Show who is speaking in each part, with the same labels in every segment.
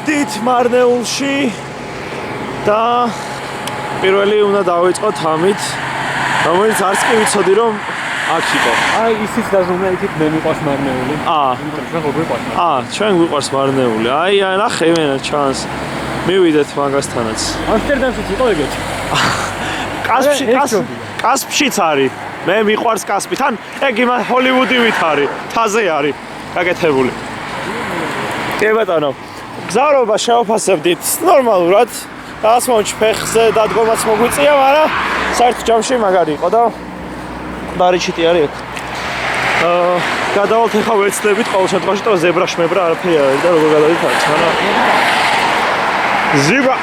Speaker 1: მივედით მარნეულში და პირველი უნდა დავიწყოთ ამით, რომელიც არც კი ვიცოდი რომ აქ იყო.
Speaker 2: აი ისიც დაზონა იქით მე მიყვარს მარნეული.
Speaker 1: ჩვენ გვიყვარს მარნეული. აი ნახე იმენა ჩანს. მივიდეთ მაგასთანაც.
Speaker 2: ამსტერდამშიც იყო ეგეთი.
Speaker 1: კასპშიც არის. მე მიყვარს კასპი. თან ეგ იმ ჰოლივუდივით არის. თაზე არის გაკეთებული. კი ბატონო. გზავრობა შევაფასებდით ნორმალურად. რაღაც მომენტში ფეხზე დადგომაც მოგვიწია, მაგრამ საერთო ჯამში მაგარი იყო და ბარიჩიტი არის აქ. გადავალთ ახლა ვეცდებით ყოველ შემთხვევაში და ზებრა შმებრა არაფერი არის და როგორ გადავიქართ, მაგრამ ზიბა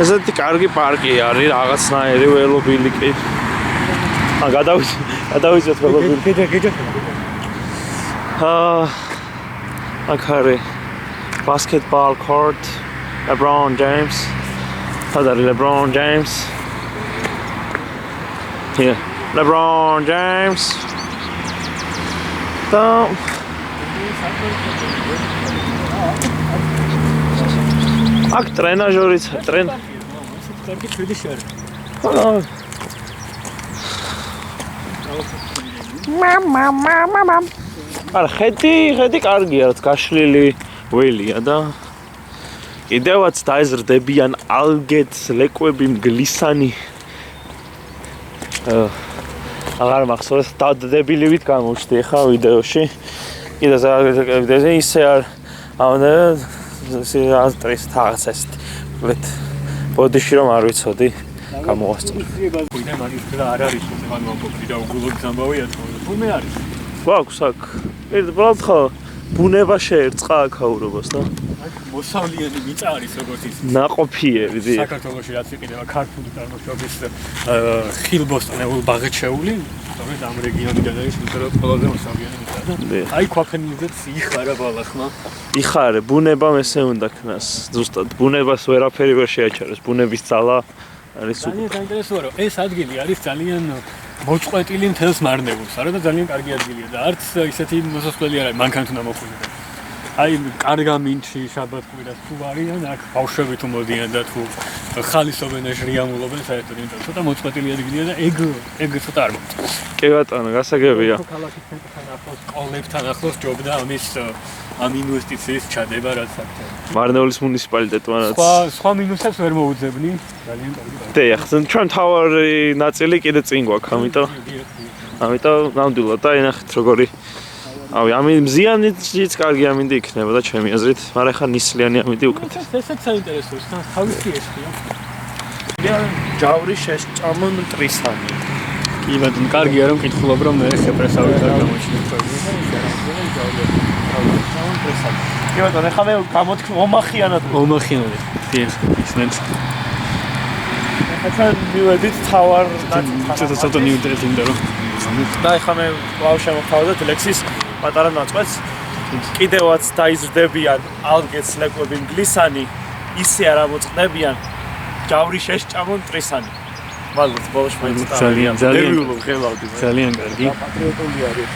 Speaker 1: ესეთი კარგი პარკი არის, რაღაცნაირი ველობილიკი. გადავიწევთ ველობილიკი. აქ არის basketball court, LeBron James. LeBron James. Here, LeBron James. აქ ტრენაჟორიც
Speaker 2: კარგი შვიდი შარი.
Speaker 1: მამამ. არა, ხედი კარგია, რაც გაშლილი ველია და კიდევაც დაეზრდებიან ალგეთ, ლეკვები, მგლისანი. აღარ მახსოვს, დადებილივით გამოვჩდი ახლა ვიდეოში. კიდე ზოგადად ისე არ ტრეს თაღს ბოდიში რომ არ ვიცოდი გამოვასწორე.
Speaker 2: ვინმე მაგის და არ არის უბრალოდ მომყოფი და უგულოდ ამბავია თუმე არის.
Speaker 1: გვაქვს აქ. პირველად ხო ბუნება შეერწყა აქაურობას და
Speaker 2: მოსავლიანი მიწა არის როგორც ის
Speaker 1: ნაყოფიერი დი.
Speaker 2: საქართველოში რაც იყიდება ქართული წარმოშობის ხილბოსტნეულ ბაღეჩეული, სწორედ ამ რეგიონიდან არის უბრალოდ ყველაზე მოსავლიანი მიწა და აი ქვაფენილზეც იხარა ბალახმა.
Speaker 1: იხარე, ბუნებამ ესე უნდა ქნას. ზუსტად ბუნებას ვერაფერი ვერ შეაჩერებს. ბუნების ძალა არის
Speaker 2: ძალიან საინტერესოა რომ ეს ადგილი არის ძალიან მოწყვეტილი მთელს მარნეულს, არა და ძალიან კარგი ადგილია და არც ისეთი მოსასვლელი არ არის, მანქანით უნდა მოხვიდე. აი კარგამინჩი შაბათ-კვირას თუ არიან, აქ ბავშვები თუ მოდიან და თუ ხალისობენ და ჟრიამულობენ საერთოდ იმიტომ ცოტა მოწყვეტილი ადგილია და ეგ ცოტა არ მომწონს.
Speaker 1: კი ბატონო, გასაგებია.
Speaker 2: ქალაქის ცენტრთან ახლოს, სკოლებთან ახლოს ჯობდა ამ ინვესტიციის ჩადება რაც საერთოდ.
Speaker 1: მარნეულის მუნიციპალიტეტმანაც.
Speaker 2: სხვა მინუსებს ვერ მოუძებნი. ძალიან კარგი.
Speaker 1: ახლა ჩვენ თავარი ნაწილი კიდე წინ გვაქვს, ამიტომ ნამდვილად და ენახეთ როგორი ამი მზიანიც კარგი ამინდი იქნება და ჩემი აზრით, მაგრამ ახლა ნისლიანი ამინდი უკეთეს.
Speaker 2: ესეც საინტერესოა, თავისი ესია.
Speaker 1: ჯავრი შესჭამონ ტრისანი.
Speaker 2: კი, მაგრამ კარგია რომ კითხულობ რომ მე შეპრესავი და გამოჩნდა.
Speaker 1: კი ბატონო, ახლა მე გამოთქვი ომახიანად.
Speaker 2: კი, ისმენთ.
Speaker 1: ახლა მივედით თავარ
Speaker 2: ცოტა ნიუტრეზინდა რომ
Speaker 1: და ახლა მე ვაუ შემოხავდეთ ლექსის პატარა ნაწყვეტს. კიდევაც დაიზრდებიან ალგეთ, ლეკვები, მგლისანი, ისე არ ამოწყდებიან ჯავრი შესჭამონ ტრისანი. მადლობთ ბოლოს მოიწდა.
Speaker 2: ძალიან
Speaker 1: ღელავდი.
Speaker 2: ძალიან კარგი.
Speaker 1: პატრიოტული არის.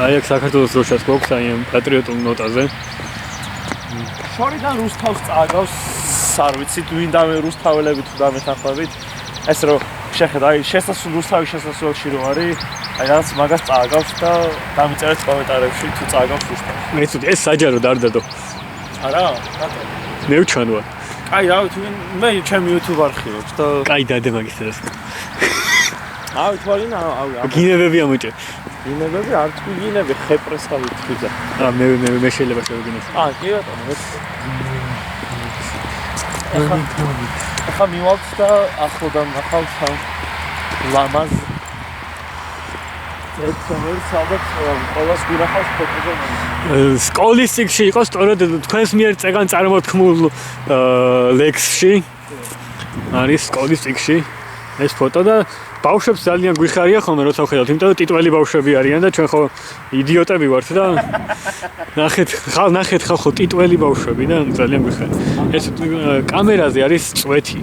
Speaker 2: აი აქ საქართველოს დროშას გვაქვს აი ამ პატრიოტულ ნოტაზე.
Speaker 1: შორიდან რუსთავს წააგავს, არ ვიცით, ვინდამე რუსთაველები თუ დამეთანხმებით. ეს რომ შეხედა, აი რუსთავის შესასვლელში რო არის, აი რაღაც მაგას წააგავს და დამიწერეთ კომენტარებში თუ წააგავს რუსთავს.
Speaker 2: მე ცუდი ეს საჯაროდ არ დადო.
Speaker 1: არა, რატო?
Speaker 2: მე ვჩანვა.
Speaker 1: აი რა ვიცი, მე ჩემი YouTube არხივებს და
Speaker 2: აი დადე მაგის ეს.
Speaker 1: აი თვალინა,
Speaker 2: გინებები ამოჭე.
Speaker 1: გინებები არც კი გინები, ხეპრესავით ხიდა.
Speaker 2: მე შეიძლება შევგინოს.
Speaker 1: კი ბატონო, ეს ახლა მივალთ და ახლოდან ნახავთ ამ ლამაზ ეცომერს ალბათ ყოველს ვირახავს ფოტოზე.
Speaker 2: სკოლის წიგნში იყო სწორედ თქვენს მიერ წეგან წარმოთქმულ ლექსში არის სკოლის წიგნში ეს ფოტო და ბავშვებს ძალიან გვიხარია ხოლმე როცა ვხედავთ, იმიტომ რომ ტიტველი ბავშვები არიან და ჩვენ ხო იდიოტები ვართ და ნახეთ ხო ტიტველი ბავშვები და ძალიან გვიხარია. ეს კამერაზე არის წვეთი.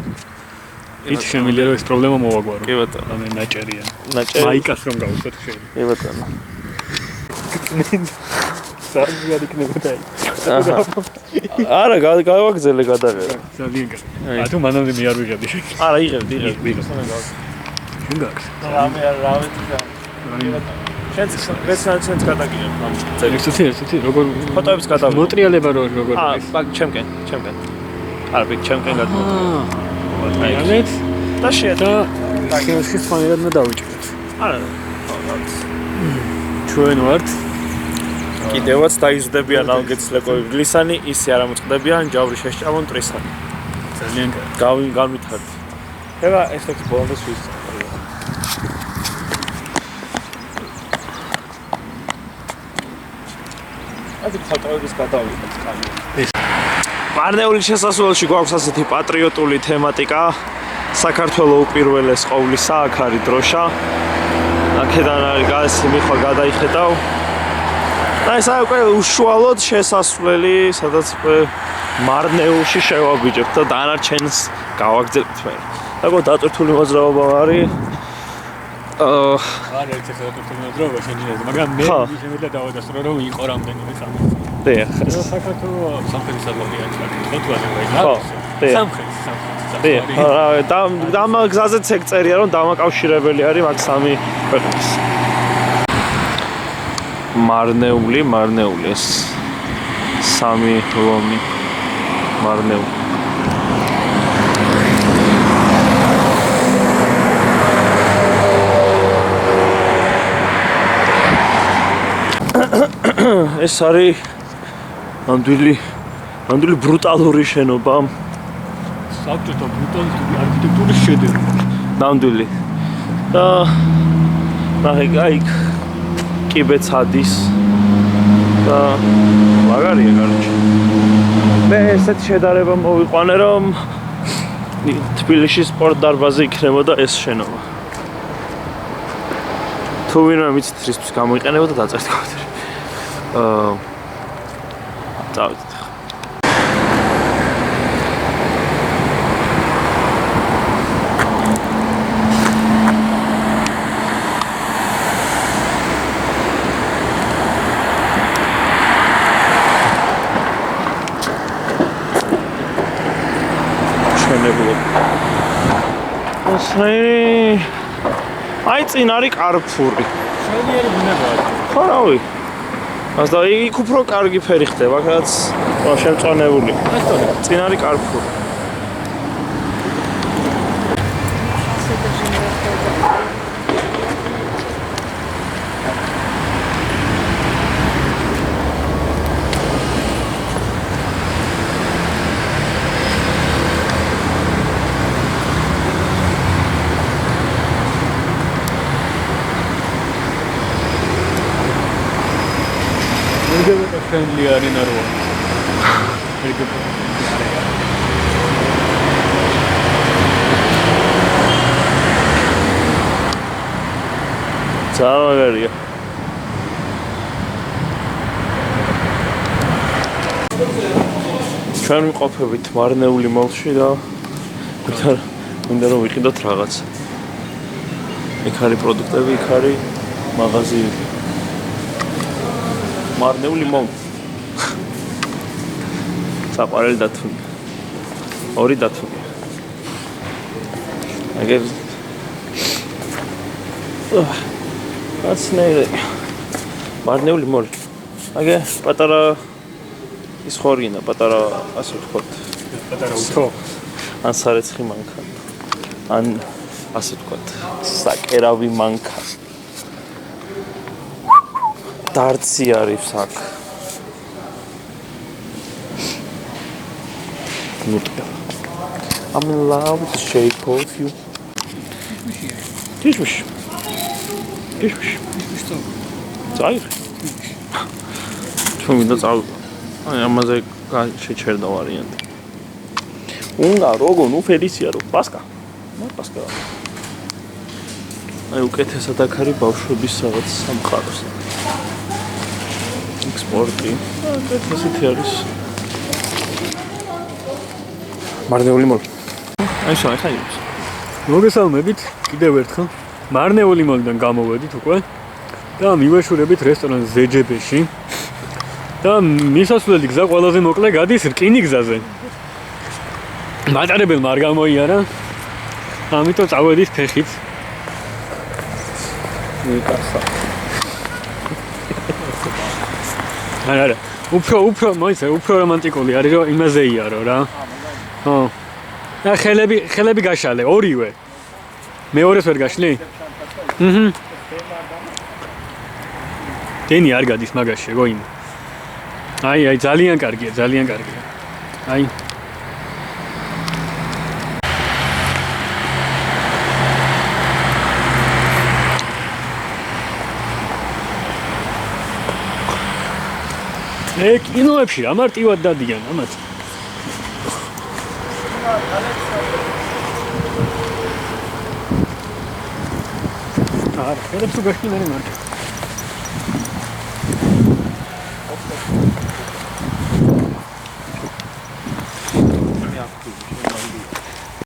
Speaker 2: იცი შემიძლია რომ ეს პრობლემა მოვაგვარო.
Speaker 1: კი ბატონო.
Speaker 2: ანუ ნაჭერია.
Speaker 1: ნაჭერი.
Speaker 2: მაიკას რომ გავუსვათ შეიძლება.
Speaker 1: კი ბატონო.
Speaker 2: სარგი არ იქნებოდა ის.
Speaker 1: არა, გავაგზელე გადაღება.
Speaker 2: ძალიან კარგი. თუ მანამდე მე არ ვიღებდი.
Speaker 1: არა, იღებდი.
Speaker 2: შენ გაქვს.
Speaker 1: რამე შენც გადაგიღებ ამ წერილს.
Speaker 2: ცოტა როგორ
Speaker 1: ფოტოებს გადავიღებ.
Speaker 2: მოტრიალება როგორ
Speaker 1: აა, ჩემკენ. არა, ჩემკენ გადავიღებ.
Speaker 2: აიეთ
Speaker 1: და შეედა.
Speaker 2: და შენ სხვანაირად უნდა დავიჭიროთ.
Speaker 1: არა.
Speaker 2: ჩვენ ვართ
Speaker 1: კიდევაც დაიზრდებიან ალგეცლეკოები გლისანი, ისე არ ამოწყდებიან ჯავრი შეშჭამონ ტრისანი.
Speaker 2: ძალიან კარგი.
Speaker 1: განვითარდი. ეხლა ეს ერთი ბოლომდე ვის. ადი ფოტოების გადავიღეთ კამერა.
Speaker 2: ეს
Speaker 1: მარნეულის შესასვლელში გვაქვს ასეთი პატრიოტული თემატიკა. საქართველოს უპირველეს ყოვლისა, აქ არის დროშა. აქედან არის გასი მიხვა გადაიხედავ. და ეს უკვე უშუალოდ შესასვლელი, სადაც მარნეულში შევაბიჯებთ და დანარჩენს გავაგზავნებთ მე. და დაწვრთული მოძრაობა არის.
Speaker 2: არა ეს საკუთრივ მოძრაობა შეიძლება, მაგრამ მე შემიძლია დავადასტურო რომ იყო რამდენიმე სამი.
Speaker 1: დიახ.
Speaker 2: საქართველოს სამხრეთის საზღვარი არის საქართველოს
Speaker 1: ხო, დიახ.
Speaker 2: სამხრეთი.
Speaker 1: და ამ გზაზეც ეგ წერია რომ დამაკავშირებელი არის მაგ სამი ქვეყნის. მარნეული ეს სამი ლომი მარნეული. ეს არის ნამდვილი ბრუტალური შენობა.
Speaker 2: საბჭოთა ბრუტალური არქიტექტურის შედევრი.
Speaker 1: ნამდვილი. და აი კიბეც ადის. და მაგარია გარჩი. მე ესეთ შედარება მოვიყვანე რომ თბილისში სპორტ დარბაზი იქნებოდა ეს შენობა. თუ ვინმე მიცით რისთვის გამოიყენებოდა დაწერთ კომენტარი. წავიდეთ. აი წინ არის კარფური.
Speaker 2: შენიერი ბუნებაა.
Speaker 1: ხო რავი. მას და იქ უფრო კარგი ფერი ხდება, რაც შემწვანებული. წინ არის კარფური.
Speaker 2: friendly are in our world. Very good.
Speaker 1: Ძალიან ჩვენ ვიყოფებით მარნეული მოლში და მინდა რომ ვიყიდოთ რაღაც. იქ არის პროდუქტები, იქ არის მაღაზიები. მარნეული მოლ. საყვარელი დათუნია. ორი დათუნია. აგერ კაცნეირე. მარნეული მოლ. აგერ პატარა ის ხორინა, პატარა ასე ვთქვათ.
Speaker 2: პატარა უთო.
Speaker 1: ან სარეცხი მანქანა. ან ასე ვთქვათ, საკერავი მანქანა. დარცი არის აქ. I'm in love with the shape of you. Kishmish. Წაიღე. ჩვენ მინდა წავიდე. აი ამაზე შეჩერდა ვარიანტი. უნდა როგორ ნუ ფერისია რო პასკა. პასკა. აი უკეთესად აქ არის ბავშვების რაღაც სამყაროს. ექსპორტი. ესეთი არის. მარნეული მოლ. აი შენ ხაიებს.
Speaker 2: მოგესალმებით კიდევ ერთხელ. მარნეული მოლიდან გამოვედით უკვე და მივეშურებით რესტორან ZJB-ში. და მისასვლელი გზა ყველაზე მოკლე გადის რკინიგზაზე. მატარებელმა არ გამოიარა. ამიტომ წავედით ფეხით. არა, უფრო რომანტიკული არის რომ იმაზე იარო რა. ხო. და ხელები გაშალე, ორივე. მეორეს ვერ გაშლი? დენი არ გადის მაგაში, როგორ იმ. აი, ძალიან კარგია, ძალიან კარგია. აი. კინოებში რა მარტივად დადიან ამათ. არა, ხელებს თუ გაშლი მე მარტო.